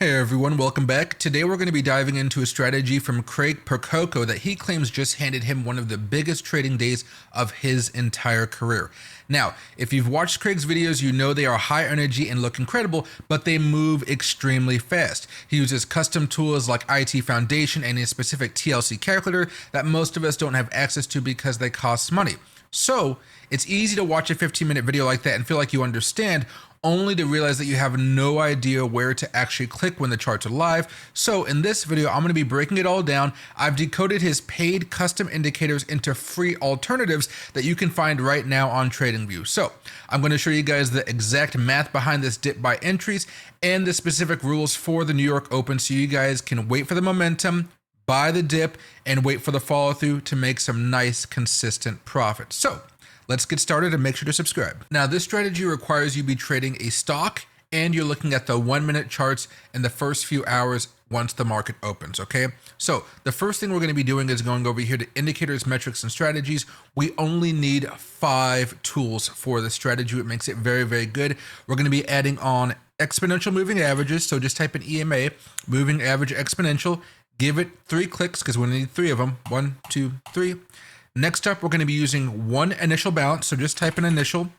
Hey everyone, welcome back. Today we're going to be diving into a strategy from Craig Percoco that he claims just handed him one of the biggest trading days of his entire career. Now, if you've watched Craig's videos, you know they are high energy and look incredible, but they move extremely fast. He uses custom tools like IT Foundation and a specific TLC calculator that most of us don't have access to because they cost money. So, it's easy to watch a 15-minute video like that and feel like you understand, only to realize that you have no idea where to actually click when the charts are live. So in this video, I'm going to be breaking it all down. I've decoded his paid custom indicators into free alternatives that you can find right now on TradingView. So I'm going to show you guys the exact math behind this dip by entries and the specific rules for the New York Open, so you guys can wait for the momentum, buy the dip, and wait for the follow through to make some nice consistent profits. So let's get started and make sure to subscribe. Now, this strategy requires you be trading a stock and you're looking at the 1-minute charts in the first few hours once the market opens, okay? So the first thing we're gonna be doing is going over here to indicators, metrics, and strategies. We only need 5 tools for the strategy. It makes it very, very good. We're gonna be adding on exponential moving averages. So just type in EMA, moving average exponential, give it 3 clicks because we need 3 of them. 1, 2, 3. Next up, we're going to be using one initial balance. So just type in initial,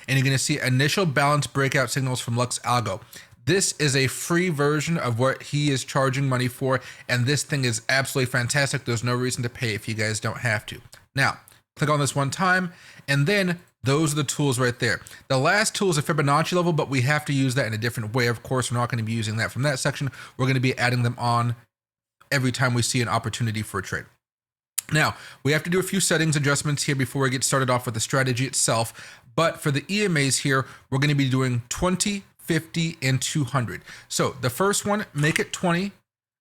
and you're going to see initial balance breakout signals from LuxAlgo. This is a free version of what he is charging money for, and this thing is absolutely fantastic. There's no reason to pay if you guys don't have to. Now, click on this one time, and then those are the tools right there. The last tool is a Fibonacci level, but we have to use that in a different way. Of course, we're not going to be using that from that section. We're going to be adding them on every time we see an opportunity for a trade. Now, we have to do a few settings adjustments here before we get started off with the strategy itself. But for the EMAs here, we're going to be doing 20, 50, and 200. So the first one, make it 20.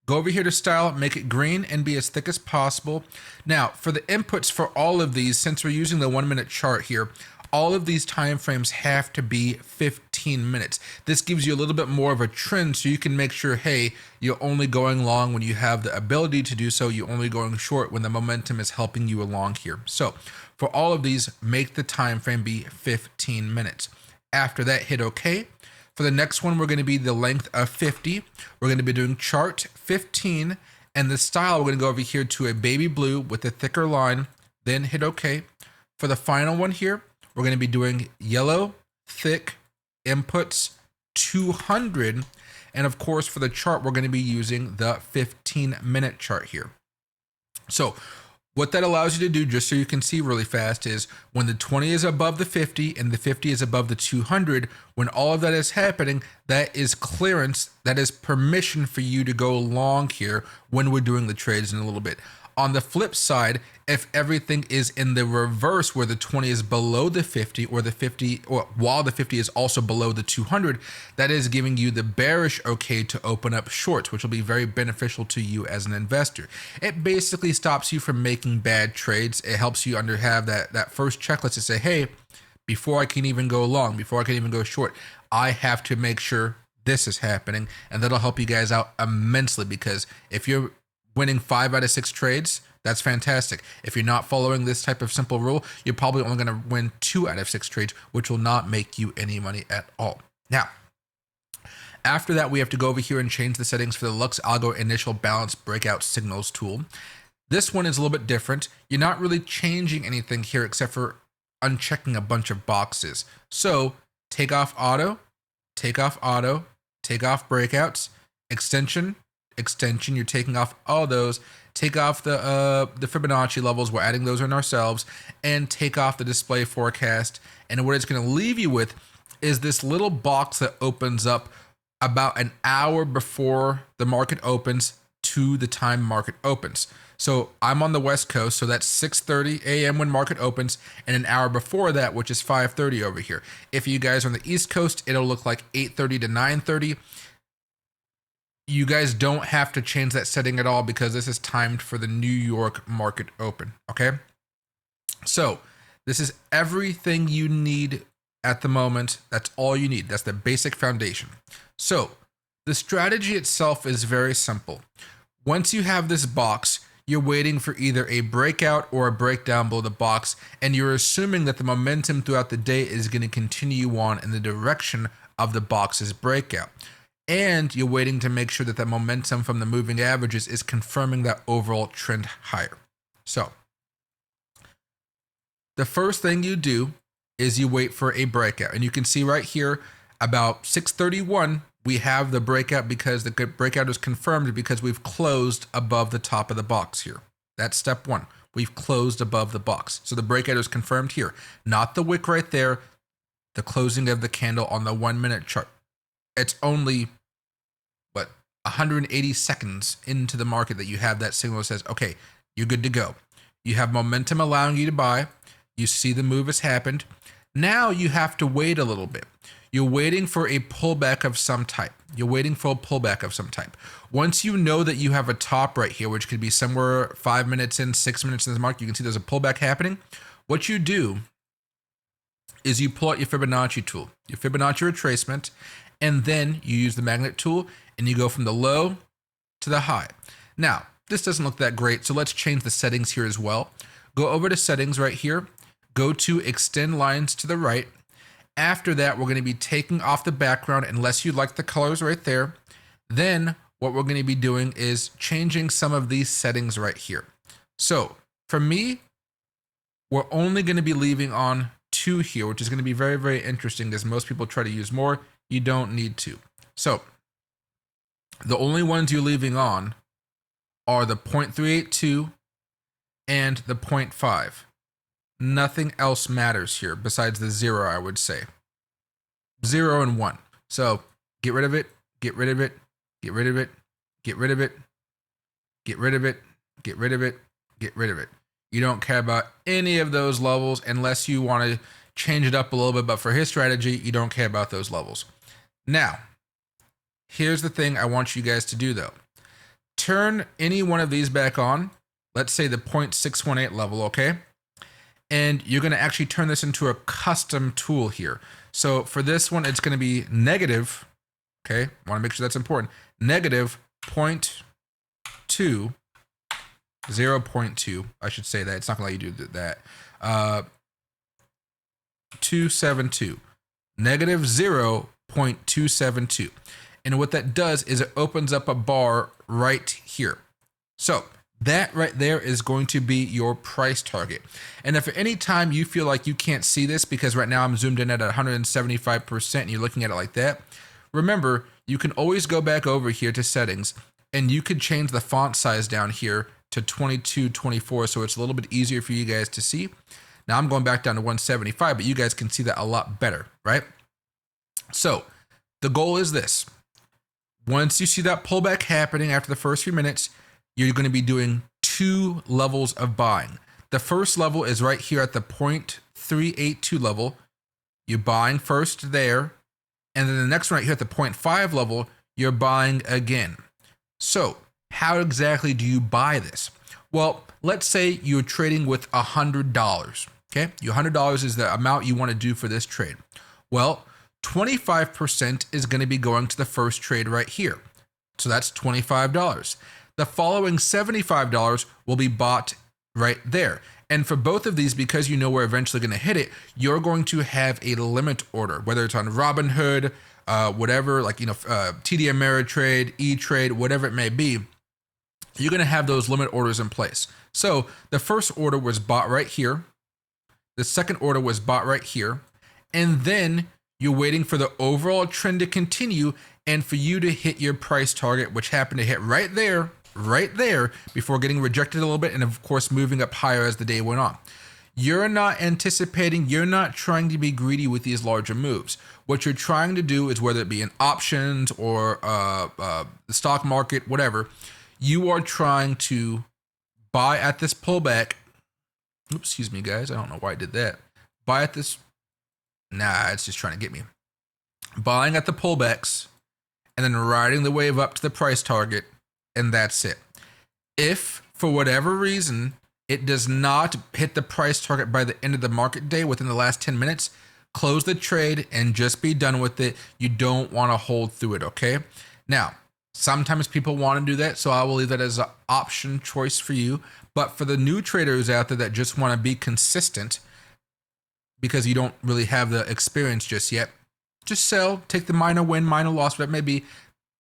Go over here to style, make it green and be as thick as possible. Now, for the inputs for all of these, since we're using the 1-minute chart here, all of these time frames have to be 15 minutes. This gives you a little bit more of a trend, so you can make sure, hey, you're only going long when you have the ability to do so. You're only going short when the momentum is helping you along here. So for all of these, make the time frame be 15 minutes. After that, hit OK. For the next one, we're going to be the length of 50. We're going to be doing chart 15, and the style, we're going to go over here to a baby blue with a thicker line, then hit OK. For the final one here, we're going to be doing yellow, thick, inputs, 200. And of course, for the chart, we're going to be using the 15-minute chart here. So what that allows you to do, just so you can see really fast, is when the 20 is above the 50 and the 50 is above the 200, when all of that is happening, that is clearance, that is permission for you to go long here when we're doing the trades in a little bit. On the flip side, if everything is in the reverse where the 20 is below the 50 or the 50, or while the 50 is also below the 200, that is giving you the bearish okay to open up shorts, which will be very beneficial to you as an investor. It basically stops you from making bad trades. It helps you have that first checklist to say, hey, before I can even go long, before I can even go short, I have to make sure this is happening. And that'll help you guys out immensely, because if you're winning 5 out of 6 trades, that's fantastic. If you're not following this type of simple rule, you're probably only going to win 2 out of 6 trades, which will not make you any money at all. Now, after that, we have to go over here and change the settings for the LuxAlgo initial balance breakout signals tool. This one is a little bit different. You're not really changing anything here except for unchecking a bunch of boxes. So take off auto, take off auto, take off breakouts, extension, you're taking off all those, take off the Fibonacci levels, we're adding those in ourselves, and take off the display forecast. And what it's going to leave you with is this little box that opens up about an hour before the market opens to the time market opens. So I'm on the West Coast, so that's 6:30 a.m. when market opens, and an hour before that, which is 5:30 over here. If you guys are on the East Coast, it'll look like 8:30 to 9:30. You guys don't have to change that setting at all because this is timed for the New York market open, okay? So this is everything you need at the moment. That's all you need. That's the basic foundation. So the strategy itself is very simple. Once you have this box, you're waiting for either a breakout or a breakdown below the box, and you're assuming that the momentum throughout the day is going to continue on in the direction of the box's breakout. and you're waiting to make sure that the momentum from the moving averages is confirming that overall trend higher. So the first thing you do is you wait for a breakout. And you can see right here about 6:31, we have the breakout because the breakout is confirmed because we've closed above the top of the box here. That's step one. We've closed above the box. So the breakout is confirmed here, not the wick right there, the closing of the candle on the 1 minute chart. It's only, 180 seconds into the market that you have that signal that says, okay, you're good to go. You have momentum allowing you to buy. You see the move has happened. Now you have to wait a little bit. You're waiting for a pullback of some type. Once you know that you have a top right here, which could be somewhere 5 minutes in, 6 minutes in the market, you can see there's a pullback happening. What you do is you pull out your Fibonacci tool, your Fibonacci retracement, and then you use the magnet tool and you go from the low to the high. Now, this doesn't look that great, so let's change the settings here as well. Go over to settings right here, go to extend lines to the right. After that, we're going to be taking off the background unless you like the colors right there. Then what we're going to be doing is changing some of these settings right here. So for me, we're only going to be leaving on 2 here, which is going to be very, very interesting because most people try to use more. You don't need to. So the only ones you're leaving on are the 0.382 and the 0.5. Nothing else matters here besides the 0, I would say. 0 and 1. So get rid of it, get rid of it, get rid of it, get rid of it, get rid of it, get rid of it, get rid of it. You don't care about any of those levels unless you want to change it up a little bit, but for his strategy, you don't care about those levels. Now, here's the thing I want you guys to do though. Turn any one of these back on. Let's say the 0.618 level, okay? And you're going to actually turn this into a custom tool here. So for this one, it's going to be negative, okay? Want to make sure that's important. Negative 0.2, 0.2, I should say that. It's not going to let you do that. 272, negative 0.272. And what that does is it opens up a bar right here. So that right there is going to be your price target. And if at any time you feel like you can't see this, because right now I'm zoomed in at 175% and you're looking at it like that, remember, you can always go back over here to settings and you could change the font size down here to 22, 24, so it's a little bit easier for you guys to see. Now I'm going back down to 175, but you guys can see that a lot better, right? So the goal is this. Once you see that pullback happening after the first few minutes, you're going to be doing 2 levels of buying. The first level is right here at the 0.382 level. You're buying first there. And then the next one right here at the 0.5 level, you're buying again. So how exactly do you buy this? Well, let's say you're trading with $100. Okay, your $100 is the amount you want to do for this trade. Well, 25% is going to be going to the first trade right here. So that's $25. The following $75 will be bought right there. And for both of these, because you know we're eventually going to hit it, you're going to have a limit order, whether it's on Robinhood, whatever, like, TD Ameritrade, E-Trade, whatever it may be, you're going to have those limit orders in place. So the first order was bought right here. The second order was bought right here. And then you're waiting for the overall trend to continue and for you to hit your price target, which happened to hit right there, before getting rejected a little bit and of course moving up higher as the day went on. You're not anticipating, you're not trying to be greedy with these larger moves. What you're trying to do is, whether it be in options or the stock market, whatever, you are trying to buy at this pullback. Oops, excuse me guys, I don't know why I did that. Buy at this, it's just trying to get me. Buying at the pullbacks and then riding the wave up to the price target, and that's it. If for whatever reason it does not hit the price target by the end of the market day within the last 10 minutes, close the trade and just be done with it. You don't want to hold through it, okay? Now, sometimes people want to do that, so I will leave that as an option choice for you. But for the new traders out there that just want to be consistent because you don't really have the experience just yet, just sell, take the minor win, minor loss, whatever it may be.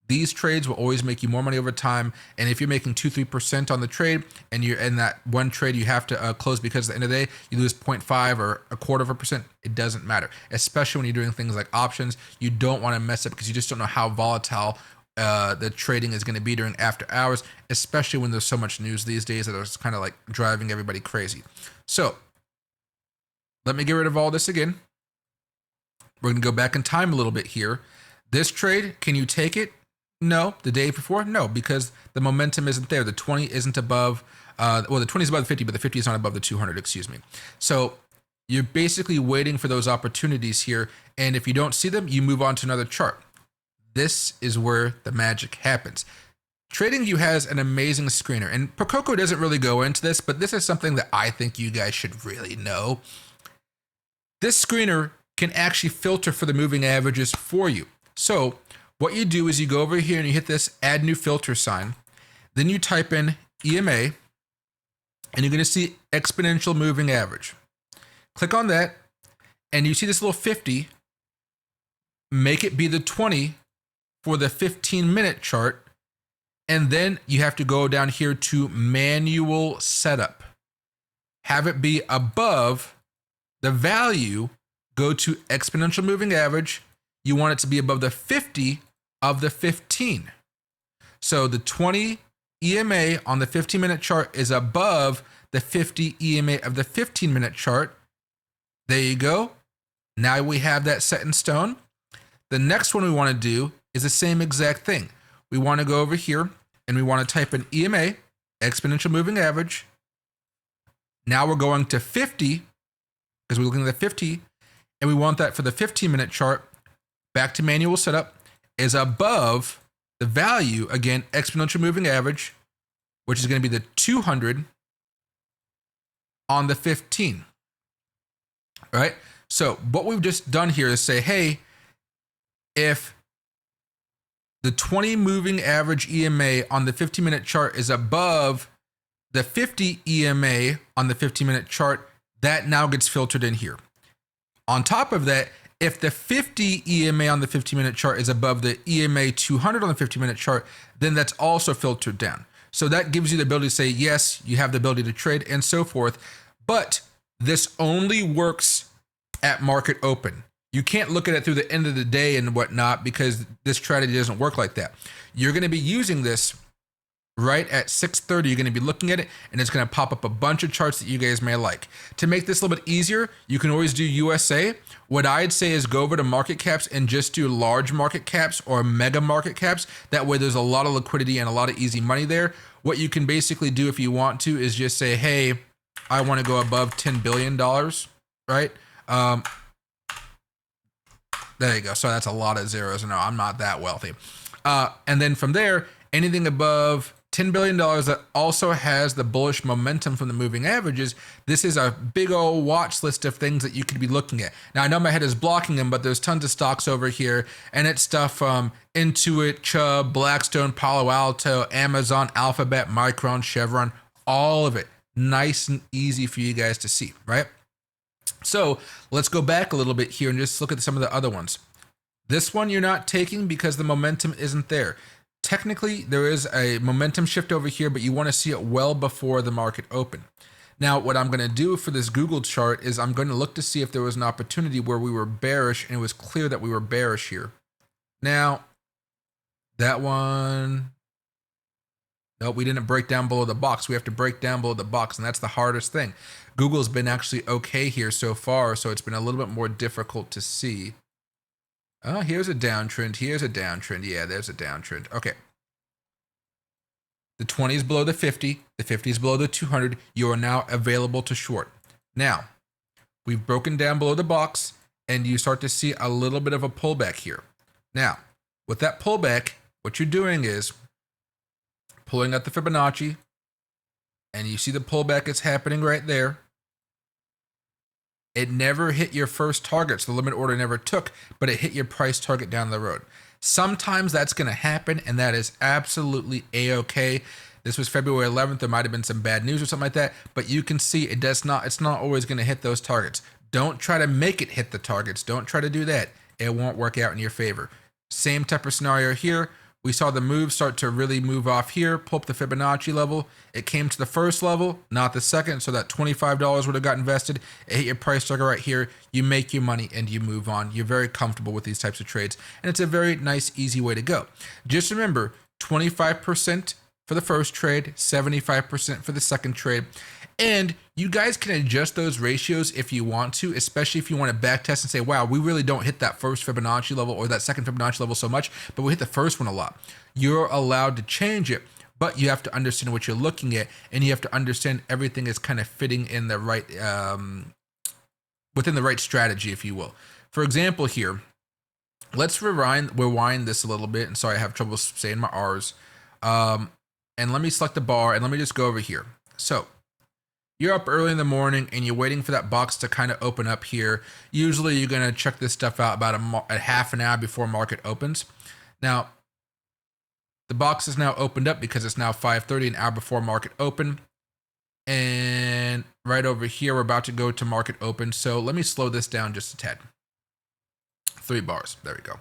These trades will always make you more money over time. And if you're making 2-3% on the trade, and you're in that one trade you have to close because at the end of the day you lose 0.5 or 1/4%, it doesn't matter. Especially when you're doing things like options, you don't want to mess up because you just don't know how volatile the trading is going to be during after hours, especially when there's so much news these days that is kind of like driving everybody crazy. So let me get rid of all this again. We're going to go back in time a little bit here. This trade, can you take it? No. The day before? No, because the momentum isn't there. The 20 isn't above, the 20 is above the 50, but the 50 is not above the 200, excuse me. So you're basically waiting for those opportunities here. And if you don't see them, you move on to another chart. This is where the magic happens. TradingView has an amazing screener, and Percoco doesn't really go into this, but this is something that I think you guys should really know. This screener can actually filter for the moving averages for you. So what you do is you go over here and you hit this add new filter sign. Then you type in EMA, and you're going to see exponential moving average. Click on that, and you see this little 50. Make it be the 20 for the 15-minute chart. And then you have to go down here to manual setup. Have it be above the value. Go to exponential moving average. You want it to be above the 50 of the 15. So the 20 EMA on the 15-minute chart is above the 50 EMA of the 15-minute chart. There you go. Now we have that set in stone. The next one we want to do is the same exact thing. We want to go over here and we want to type in EMA, exponential moving average. Now we're going to 50 because we're looking at the 50, and we want that for the 15-minute chart. Back to manual setup is above the value, again, exponential moving average, which is going to be the 200 on the 15. All right. So what we've just done here is say, hey, if the 20 moving average EMA on the 15-minute chart is above the 50 EMA on the 15-minute chart, that now gets filtered in here. On top of that, if the 50 EMA on the 15-minute chart is above the EMA 200 on the 15-minute chart, then that's also filtered down. So that gives you the ability to say, yes, you have the ability to trade and so forth. But this only works at market open. You can't look at it through the end of the day and whatnot because this strategy doesn't work like that. You're going to be using this right at 6:30. You're going to be looking at it, and it's going to pop up a bunch of charts that you guys may like. To make this a little bit easier, you can always do USA. What I'd say is go over to market caps and just do large market caps or mega market caps. That way there's a lot of liquidity and a lot of easy money there. What you can basically do if you want to is just say, hey, I want to go above $10 billion, right? There you go. So that's a lot of zeros. No, I'm not that wealthy. And then from there, anything above $10 billion that also has the bullish momentum from the moving averages, this is a big old watch list of things that you could be looking at. Now, I know my head is blocking them, but there's tons of stocks over here, and it's stuff from Intuit, Chubb, Blackstone, Palo Alto, Amazon, Alphabet, Micron, Chevron, all of it. Nice and easy for you guys to see, right? So let's go back a little bit here and just look at some of the other ones. This one you're not taking because the momentum isn't there. Technically, there is a momentum shift over here, but you want to see it well before the market open. Now, what I'm going to do for this Google chart is I'm going to look to see if there was an opportunity where we were bearish, and it was clear that we were bearish here. Now, that one, no, we didn't break down below the box. We have to break down below the box, and that's the hardest thing. Google's been actually okay here so far, so it's been a little bit more difficult to see. Oh, here's a downtrend. Here's a downtrend. Yeah, there's a downtrend. Okay. The 20 is below the 50. The 50 is below the 200. You are now available to short. Now, we've broken down below the box, and you start to see a little bit of a pullback here. Now, with that pullback, what you're doing is pulling out the Fibonacci, and you see the pullback is happening right there. It never hit your first target, so the limit order never took, but it hit your price target down the road. Sometimes that's going to happen, and that is absolutely A-okay. This was February 11th. There might have been some bad news or something like that, but you can see it's not always going to hit those targets. Don't try to make it hit the targets. Don't try to do that. It won't work out in your favor. Same type of scenario here. we saw the move start to really move off here, pull up the Fibonacci level. It came to the first level, not the second, so that $25 would have got invested. It hit your price target right here. You make your money and you move on. You're very comfortable with these types of trades, and it's a very nice, easy way to go. Just remember, 25% for the first trade, 75% for the second trade. And you guys can adjust those ratios if you want to, especially if you want to back test and say, wow, we really don't hit that first Fibonacci level or that second Fibonacci level so much, but we hit the first one a lot. You're allowed to change it, but you have to understand what you're looking at, and you have to understand everything is kind of fitting in the right, within the right strategy, if you will. For example here, let's rewind this a little bit. And sorry, I have trouble saying my R's. And let me select the bar and let me just go over here. So you're up early in the morning and you're waiting for that box to kind of open up here. Usually you're going to check this stuff out about a half an hour before market opens. Now, the box is now opened up because it's now 5:30, an hour before market open. And right over here, we're about to go to market open. So let me slow this down just a tad. 3 bars. There we go.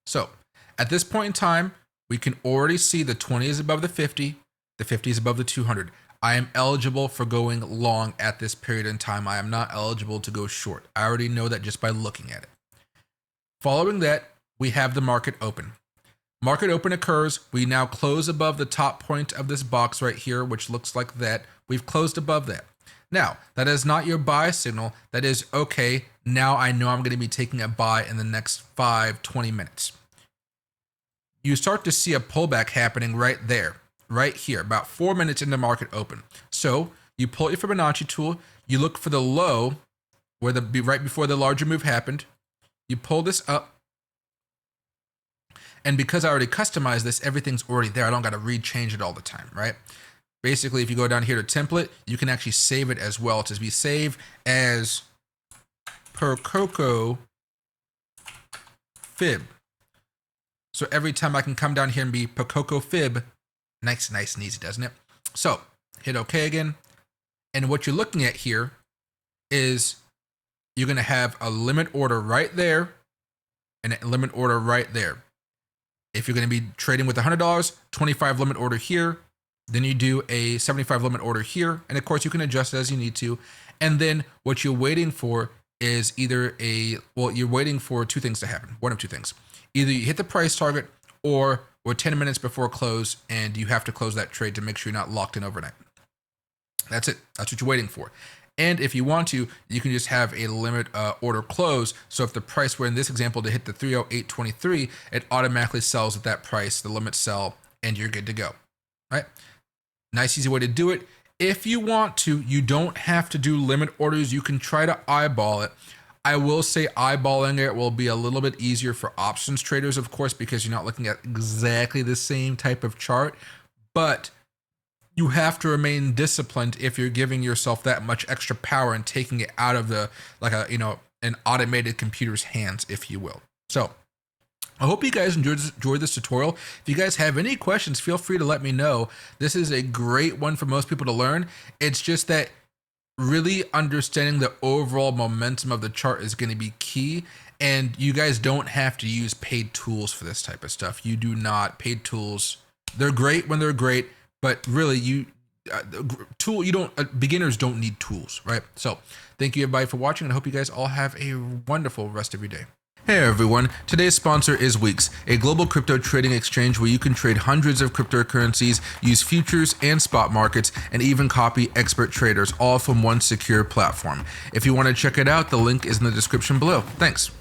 So at this point in time, we can already see the 20 is above the 50 is above the 200. I am eligible for going long at this period in time. I am not eligible to go short. I already know that just by looking at it. Following that, we have the market open. Market open occurs. We now close above the top point of this box right here, which looks like that. We've closed above that. Now, that is not your buy signal. That is, okay, now I know I'm going to be taking a buy in the next 5-20 minutes. You start to see a pullback happening right there, right here, about 4 minutes into market open. So you pull your Fibonacci tool, you look for the low, where right before the larger move happened. You pull this up. And because I already customized this, everything's already there. I don't got to rechange it all the time, right? Basically, if you go down here to template, you can actually save it as well. To be saved as Percoco Fib. So every time I can come down here and be Percoco Fib, nice and easy, doesn't it? So hit OK again. And what you're looking at here is you're going to have a limit order right there and a limit order right there. If you're going to be trading with $100, 25 limit order here. Then you do a 75 limit order here. And of course, you can adjust it as you need to. And then what you're waiting for is either you're waiting for 2 things to happen. One of 2 things. Either you hit the price target or we're 10 minutes before close and you have to close that trade to make sure you're not locked in overnight. That's it. That's what you're waiting for. And if you want to, you can just have a limit order close. So if the price were in this example to hit the 308.23, it automatically sells at that price, the limit sell, and you're good to go. Right? Nice, easy way to do it. If you want to, you don't have to do limit orders. You can try to eyeball it. I will say eyeballing it will be a little bit easier for options traders, of course, because you're not looking at exactly the same type of chart. But you have to remain disciplined if you're giving yourself that much extra power and taking it out of an automated computer's hands, if you will. So I hope you guys enjoyed this tutorial. If you guys have any questions, feel free to let me know. This is a great one for most people to learn. It's just that really understanding the overall momentum of the chart is going to be key. And you guys don't have to use paid tools for this type of stuff. You do not. Paid tools, they're great when they're great, but really beginners don't need tools, right? So thank you everybody for watching, and I hope you guys all have a wonderful rest of your day. Hey everyone, today's sponsor is WEEX, a global crypto trading exchange where you can trade hundreds of cryptocurrencies, use futures and spot markets, and even copy expert traders, all from one secure platform. If you want to check it out, the link is in the description below. Thanks.